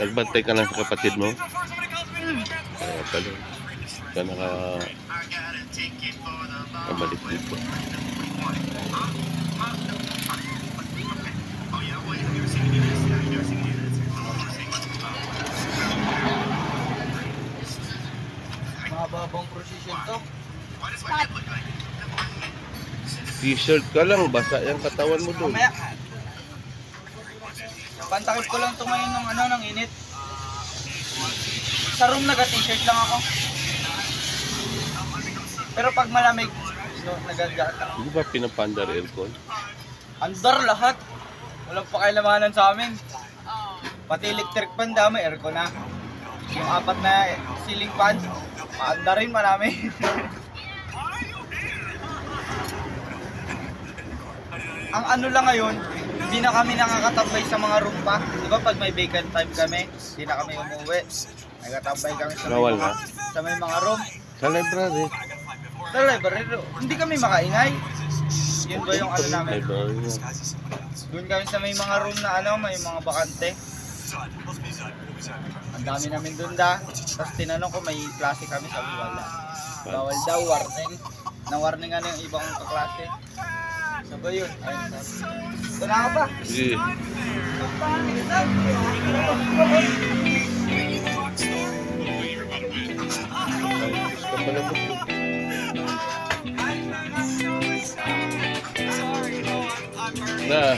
Nagbantay ka lang sa kapatid mo? Pala. Ka kabalik dito. Mababang prosesyon to. T-shirt ka lang, basa yung katawan mo doon. Mamaya. Pantakip ko lang tumayin ng ng init. Sa room nag-t-shirt lang ako. Pero pag malamig, nag-jacket ako. Hindi ba pinapandar aircon? Andar lahat. Walang pakialamanan sa amin. Pati electric fan dami, aircon na. Yung 4 na ceiling fan, maanda rin marami. Ang ano lang ngayon, hindi na kami nakakatambay sa mga room pa. Di ba pag may vacant time kami, hindi na kami umuwi. Nagkatambay kami sa Bawal may mga room. Sa library. Sa library, hindi kami makaingay. Yun ba yung ano namin? Library. Doon kami sa may mga room na may mga bakante. Ang dami namin doon Tapos tinanong ko may klase kami, sabi wala. Bawal daw, warning. Na-warning yung ibang kaklase. Sabi yun, ayun sabi. Ito na ka ba? Sige. Na.